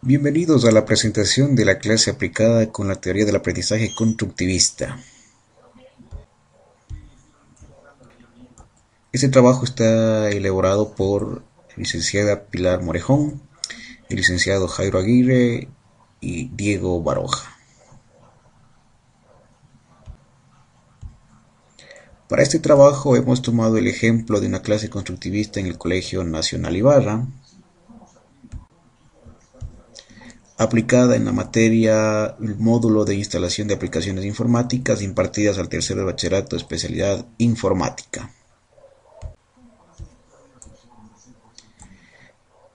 Bienvenidos a la presentación de la clase aplicada con la teoría del aprendizaje constructivista. Este trabajo está elaborado por la licenciada Pilar Morejón, el licenciado Jairo Aguirre y Diego Baroja. Para este trabajo hemos tomado el ejemplo de una clase constructivista en el Colegio Nacional Ibarra, aplicada en la materia el módulo de instalación de aplicaciones informáticas impartidas al tercero de bachillerato de especialidad informática.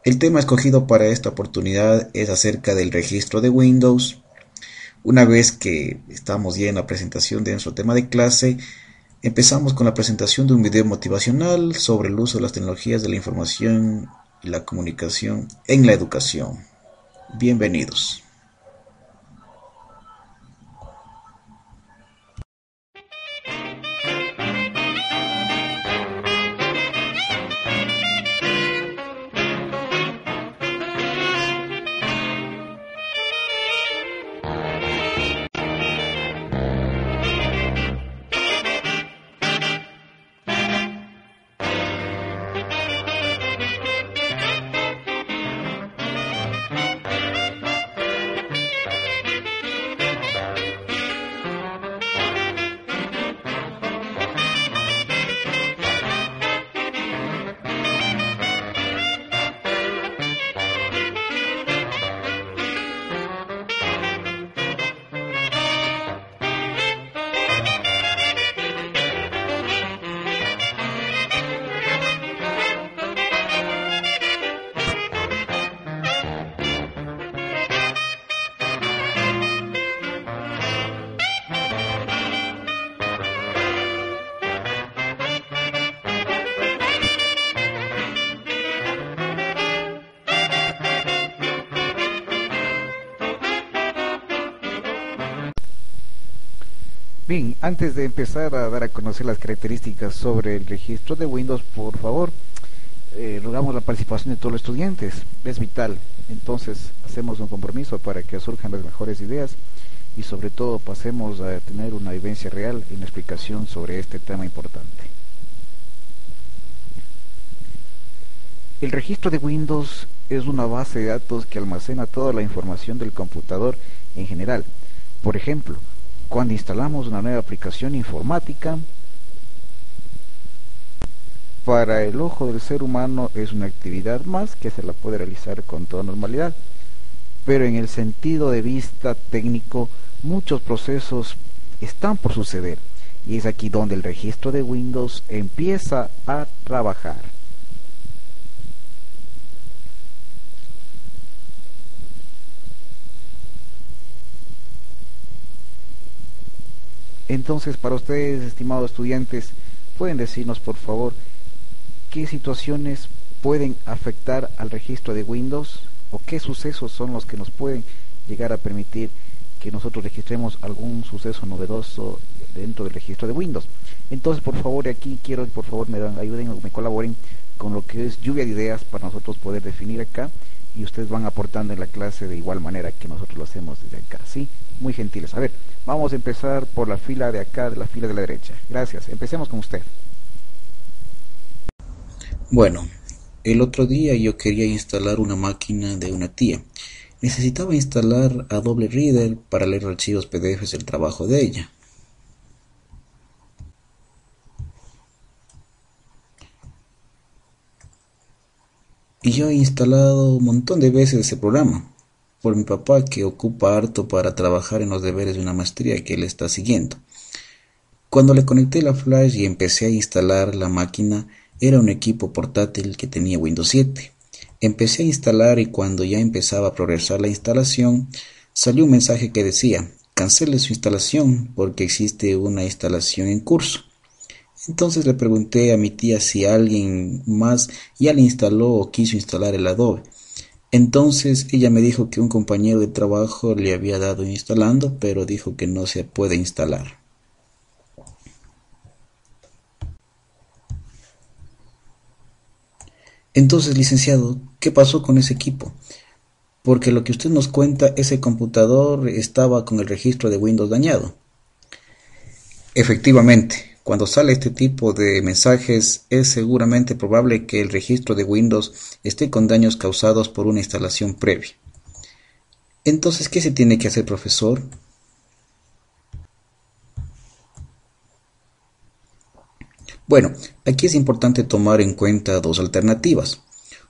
El tema escogido para esta oportunidad es acerca del registro de Windows. Una vez que estamos ya en la presentación de nuestro tema de clase, empezamos con la presentación de un video motivacional sobre el uso de las tecnologías de la información y la comunicación en la educación. Bienvenidos. Bien, antes de empezar a dar a conocer las características sobre el registro de Windows, por favor, rogamos la participación de todos los estudiantes, es vital. Entonces, hacemos un compromiso para que surjan las mejores ideas y sobre todo pasemos a tener una vivencia real en la explicación sobre este tema importante. El registro de Windows es una base de datos que almacena toda la información del computador en general. Por ejemplo, cuando instalamos una nueva aplicación informática, para el ojo del ser humano es una actividad más que se la puede realizar con toda normalidad. Pero en el sentido de vista técnico, muchos procesos están por suceder. Y es aquí donde el registro de Windows empieza a trabajar. Entonces, para ustedes, estimados estudiantes, ¿pueden decirnos, por favor, qué situaciones pueden afectar al registro de Windows o qué sucesos son los que nos pueden llegar a permitir que nosotros registremos algún suceso novedoso dentro del registro de Windows? Entonces, por favor, aquí quiero que por favor ayuden o me colaboren con lo que es lluvia de ideas para nosotros poder definir acá, y ustedes van aportando en la clase de igual manera que nosotros lo hacemos desde acá, ¿sí? Muy gentiles. A ver, vamos a empezar por la fila de acá, de la fila de la derecha. Gracias. Empecemos con usted. Bueno, el otro día yo quería instalar una máquina de una tía. Necesitaba instalar Adobe Reader para leer archivos PDFs del trabajo de ella. Y yo he instalado un montón de veces ese programa por mi papá, que ocupa harto para trabajar en los deberes de una maestría que él está siguiendo. Cuando le conecté la flash y empecé a instalar la máquina, era un equipo portátil que tenía Windows 7. Empecé a instalar y cuando ya empezaba a progresar la instalación, salió un mensaje que decía: cancele su instalación porque existe una instalación en curso. Entonces le pregunté a mi tía si alguien más ya le instaló o quiso instalar el Adobe. Entonces ella me dijo que un compañero de trabajo le había dado instalando, pero dijo que no se puede instalar. Entonces, licenciado, ¿qué pasó con ese equipo? Porque lo que usted nos cuenta, ese computador estaba con el registro de Windows dañado. Efectivamente, cuando sale este tipo de mensajes es seguramente probable que el registro de Windows esté con daños causados por una instalación previa. Entonces, ¿qué se tiene que hacer, profesor? Bueno, aquí es importante tomar en cuenta dos alternativas.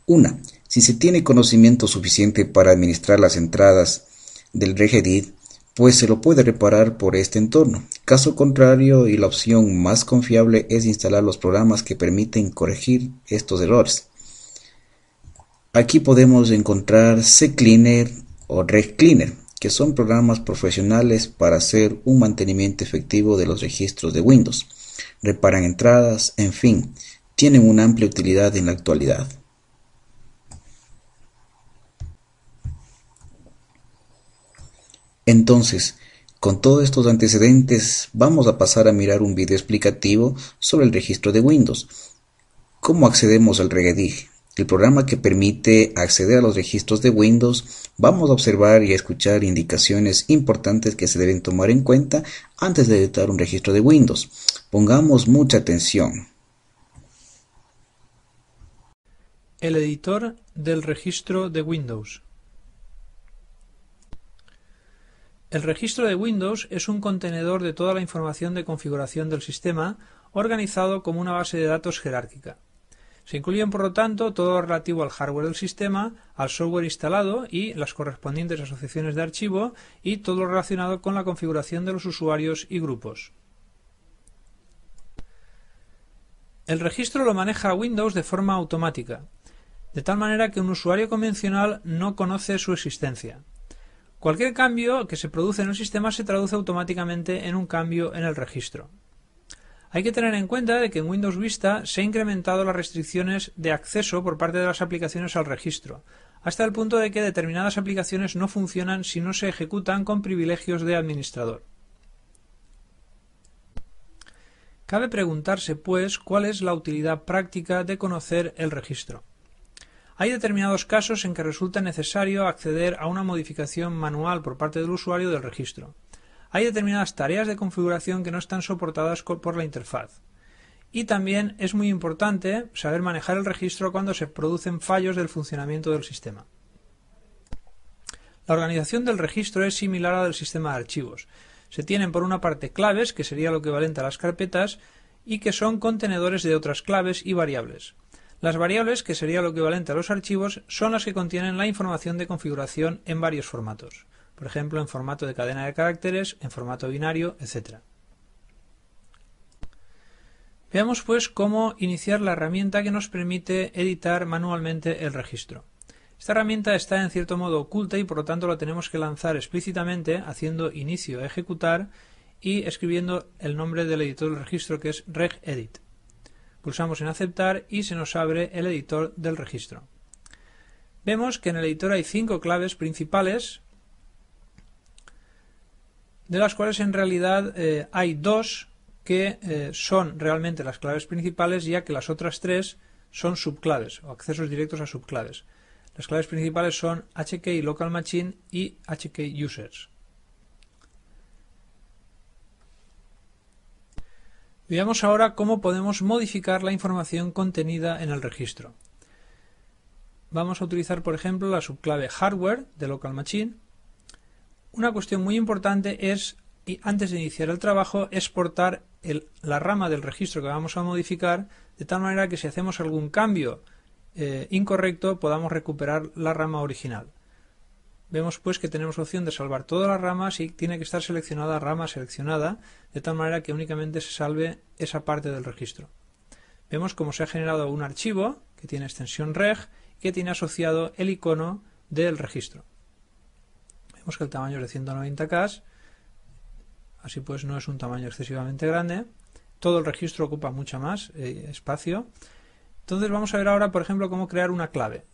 Una, si se tiene conocimiento suficiente para administrar las entradas del regedit, pues se lo puede reparar por este entorno. Caso contrario, y la opción más confiable es instalar los programas que permiten corregir estos errores. Aquí podemos encontrar CCleaner o RegCleaner, que son programas profesionales para hacer un mantenimiento efectivo de los registros de Windows. Reparan entradas, en fin, tienen una amplia utilidad en la actualidad. Entonces, con todos estos antecedentes, vamos a pasar a mirar un video explicativo sobre el registro de Windows. ¿Cómo accedemos al regedit? El programa que permite acceder a los registros de Windows. Vamos a observar y a escuchar indicaciones importantes que se deben tomar en cuenta antes de editar un registro de Windows. Pongamos mucha atención. El editor del registro de Windows. El registro de Windows es un contenedor de toda la información de configuración del sistema, organizado como una base de datos jerárquica. Se incluyen, por lo tanto, todo lo relativo al hardware del sistema, al software instalado y las correspondientes asociaciones de archivo, y todo lo relacionado con la configuración de los usuarios y grupos. El registro lo maneja Windows de forma automática, de tal manera que un usuario convencional no conoce su existencia. Cualquier cambio que se produce en el sistema se traduce automáticamente en un cambio en el registro. Hay que tener en cuenta de que en Windows Vista se han incrementado las restricciones de acceso por parte de las aplicaciones al registro, hasta el punto de que determinadas aplicaciones no funcionan si no se ejecutan con privilegios de administrador. Cabe preguntarse, pues, cuál es la utilidad práctica de conocer el registro. Hay determinados casos en que resulta necesario acceder a una modificación manual por parte del usuario del registro. Hay determinadas tareas de configuración que no están soportadas por la interfaz. Y también es muy importante saber manejar el registro cuando se producen fallos del funcionamiento del sistema. La organización del registro es similar a la del sistema de archivos. Se tienen por una parte claves, que sería lo equivalente a las carpetas, y que son contenedores de otras claves y variables. Las variables, que sería lo equivalente a los archivos, son las que contienen la información de configuración en varios formatos. Por ejemplo, en formato de cadena de caracteres, en formato binario, etc. Veamos pues cómo iniciar la herramienta que nos permite editar manualmente el registro. Esta herramienta está en cierto modo oculta y por lo tanto la tenemos que lanzar explícitamente haciendo inicio a ejecutar y escribiendo el nombre del editor del registro, que es regedit. Pulsamos en aceptar y se nos abre el editor del registro. Vemos que en el editor hay 5 claves principales, de las cuales en realidad hay 2 que son realmente las claves principales, ya que las otras 3 son subclaves o accesos directos a subclaves. Las claves principales son HKey Local Machine y HKey Users. Veamos ahora cómo podemos modificar la información contenida en el registro. Vamos a utilizar, por ejemplo, la subclave Hardware de Local Machine. Una cuestión muy importante es, antes de iniciar el trabajo, exportar la rama del registro que vamos a modificar, de tal manera que si hacemos algún cambio incorrecto podamos recuperar la rama original. Vemos pues que tenemos opción de salvar todas las ramas y tiene que estar seleccionada rama seleccionada, de tal manera que únicamente se salve esa parte del registro. Vemos cómo se ha generado un archivo que tiene extensión reg y que tiene asociado el icono del registro. Vemos que el tamaño es de 190K, así pues no es un tamaño excesivamente grande. Todo el registro ocupa mucho más espacio. Entonces vamos a ver ahora, por ejemplo, cómo crear una clave.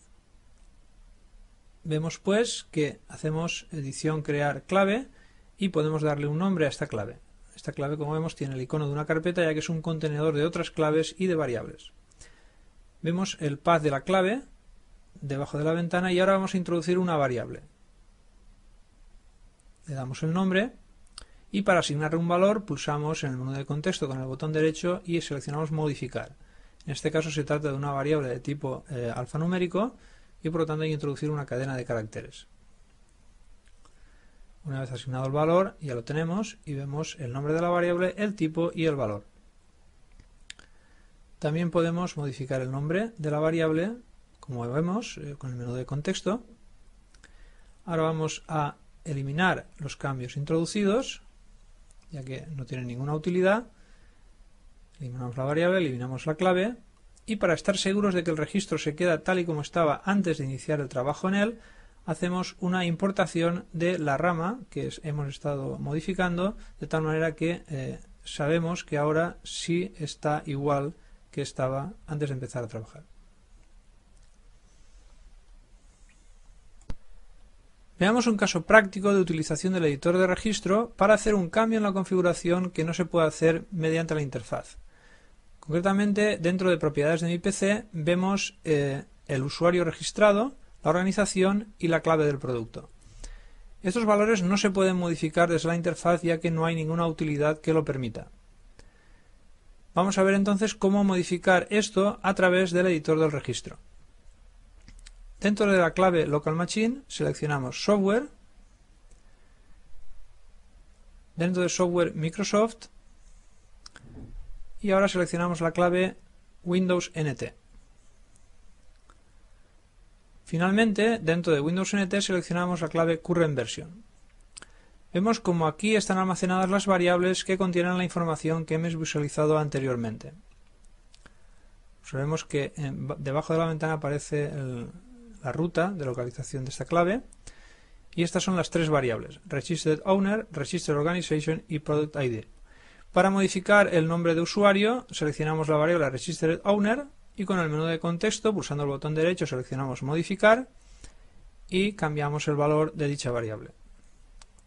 Vemos pues que hacemos edición crear clave y podemos darle un nombre a esta clave. Esta clave, como vemos, tiene el icono de una carpeta, ya que es un contenedor de otras claves y de variables. Vemos el path de la clave, debajo de la ventana y ahora vamos a introducir una variable. Le damos el nombre y para asignarle un valor pulsamos en el menú de contexto con el botón derecho y seleccionamos modificar. En este caso se trata de una variable de tipo alfanumérico y por lo tanto hay que introducir una cadena de caracteres. Una vez asignado el valor ya lo tenemos y vemos el nombre de la variable, el tipo y el valor. También podemos modificar el nombre de la variable, como vemos con el menú de contexto. Ahora vamos a eliminar los cambios introducidos, ya que no tienen ninguna utilidad. Eliminamos la variable, eliminamos la clave y para estar seguros de que el registro se queda tal y como estaba antes de iniciar el trabajo en él, hacemos una importación de la rama que hemos estado modificando, de tal manera que sabemos que ahora sí está igual que estaba antes de empezar a trabajar. Veamos un caso práctico de utilización del editor de registro para hacer un cambio en la configuración que no se puede hacer mediante la interfaz. Concretamente, dentro de propiedades de mi PC vemos el usuario registrado, la organización y la clave del producto. Estos valores no se pueden modificar desde la interfaz ya que no hay ninguna utilidad que lo permita. Vamos a ver entonces cómo modificar esto a través del editor del registro. Dentro de la clave Local Machine seleccionamos Software, dentro de Software Microsoft y ahora seleccionamos la clave Windows NT. Finalmente, dentro de Windows NT seleccionamos la clave Current Version. Vemos como aquí están almacenadas las variables que contienen la información que hemos visualizado anteriormente. Observemos que debajo de la ventana aparece la ruta de localización de esta clave y estas son las tres variables: Registered Owner, Registered Organization y Product ID. Para modificar el nombre de usuario seleccionamos la variable Registered Owner y con el menú de contexto, pulsando el botón derecho, seleccionamos modificar y cambiamos el valor de dicha variable.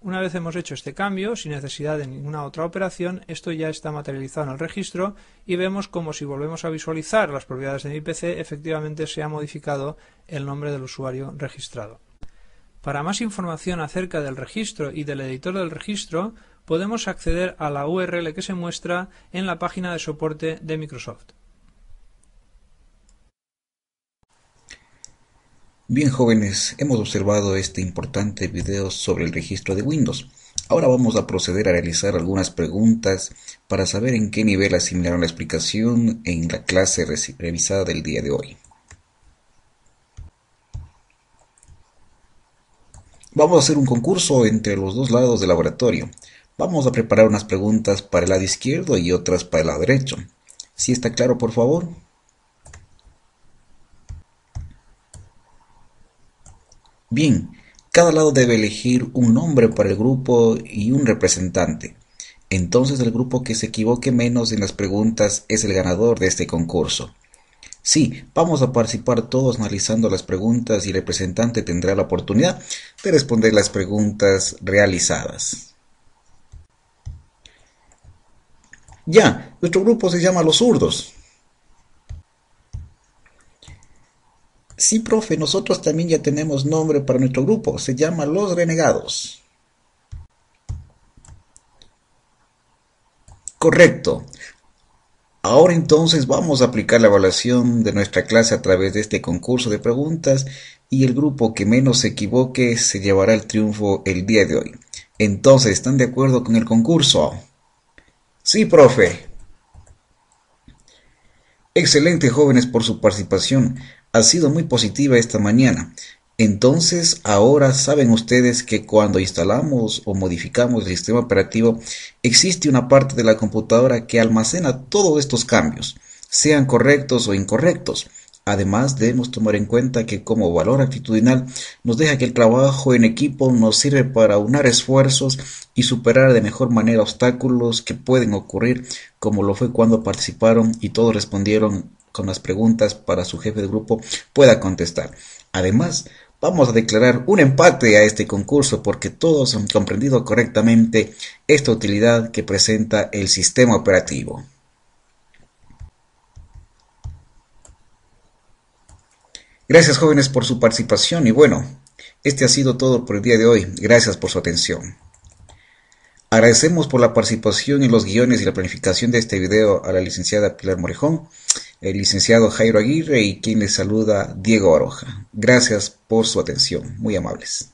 Una vez hemos hecho este cambio, sin necesidad de ninguna otra operación, esto ya está materializado en el registro y vemos como si volvemos a visualizar las propiedades de mi PC, efectivamente se ha modificado el nombre del usuario registrado. Para más información acerca del registro y del editor del registro, podemos acceder a la URL que se muestra en la página de soporte de Microsoft. Bien, jóvenes, hemos observado este importante video sobre el registro de Windows. Ahora vamos a proceder a realizar algunas preguntas para saber en qué nivel asimilaron la explicación en la clase revisada del día de hoy. Vamos a hacer un concurso entre los dos lados del laboratorio. Vamos a preparar unas preguntas para el lado izquierdo y otras para el lado derecho. ¿Sí está claro, por favor? Bien, cada lado debe elegir un nombre para el grupo y un representante. Entonces el grupo que se equivoque menos en las preguntas es el ganador de este concurso. Sí, vamos a participar todos analizando las preguntas y el representante tendrá la oportunidad de responder las preguntas realizadas. Ya, nuestro grupo se llama Los Zurdos. Sí, profe, nosotros también ya tenemos nombre para nuestro grupo, se llama Los Renegados. Correcto. Ahora entonces vamos a aplicar la evaluación de nuestra clase a través de este concurso de preguntas y el grupo que menos se equivoque se llevará el triunfo el día de hoy. Entonces, ¿están de acuerdo con el concurso? Sí, profe. Excelente, jóvenes, por su participación. Ha sido muy positiva esta mañana. Entonces, ahora saben ustedes que cuando instalamos o modificamos el sistema operativo, existe una parte de la computadora que almacena todos estos cambios, sean correctos o incorrectos. Además, debemos tomar en cuenta que como valor actitudinal nos deja que el trabajo en equipo nos sirve para aunar esfuerzos y superar de mejor manera obstáculos que pueden ocurrir, como lo fue cuando participaron y todos respondieron con las preguntas para su jefe de grupo pueda contestar. Además, vamos a declarar un empate a este concurso porque todos han comprendido correctamente esta utilidad que presenta el sistema operativo. Gracias jóvenes por su participación y bueno, este ha sido todo por el día de hoy. Gracias por su atención. Agradecemos por la participación en los guiones y la planificación de este video a la licenciada Pilar Morejón, el licenciado Jairo Aguirre y quien les saluda Diego Baroja. Gracias por su atención, muy amables.